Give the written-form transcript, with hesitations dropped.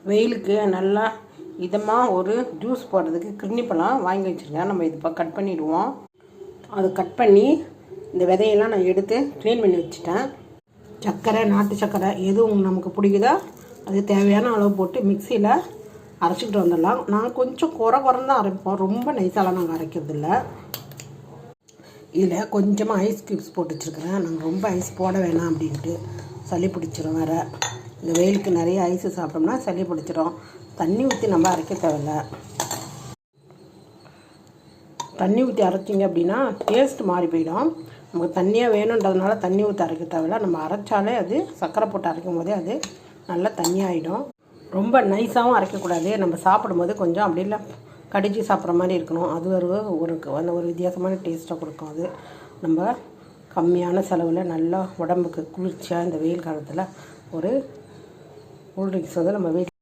வெயிலுக்கு நல்லா இதமாக ஒரு ஜூஸ் போடுறதுக்கு கிர்னி பழம் வாங்கி வச்சுருக்கேன். நம்ம இது இப்போ கட் பண்ணிவிடுவோம். அது கட் பண்ணி இந்த விதையெல்லாம் நான் எடுத்து க்ளீன் பண்ணி வச்சுட்டேன். சர்க்கரை, நாட்டு சர்க்கரை எதுவும் நமக்கு பிடிக்குதோ அது தேவையான அளவு போட்டு மிக்சியில் அரைச்சிக்கிட்டு வந்துடலாம். நான் கொஞ்சம் குறந்தான் அரைப்போம், ரொம்ப நைஸாலாம் நாங்கள் அரைக்கிறதில்ல. இதில் கொஞ்சமாக ஐஸ் க்யூப்ஸ் போட்டு வச்சுருக்கிறேன். நாங்கள் ரொம்ப ஐஸ் போட வேணாம் அப்படின்ட்டு, சளி பிடிச்சிரும் வேறு. இந்த வெயிலுக்கு நிறைய ஐஸு சாப்பிட்டோம்னா சளி பிடிச்சிரும். தண்ணி ஊற்றி நம்ம அரைக்க தேவையில்ல. தண்ணி ஊற்றி அரைச்சிங்க அப்படின்னா டேஸ்ட் மாறி போயிடும். நமக்கு தண்ணியாக வேணுன்றதுனால தண்ணி ஊற்றி அரைக்க தேவையில்ல. நம்ம அரைச்சாலே அது சர்க்கரை போட்டு அரைக்கும் போதே அது நல்லா தண்ணியாகிடும். ரொம்ப நைஸாகவும் அரைக்கக்கூடாது. நம்ம சாப்பிடும்போது கொஞ்சம் அப்படி இல்லை கடிச்சு சாப்பிட்ற மாதிரி இருக்கணும். அது ஒரு வித்தியாசமான டேஸ்ட்டை கொடுக்கும். அது நம்ம கம்மியான செலவில் நல்லா உடம்புக்கு குளிர்ச்சியாக இந்த வெயில் காலத்தில் ஒரு கூல்ட்ரிங்க்ஸ் வந்து நம்ம வீட்டில்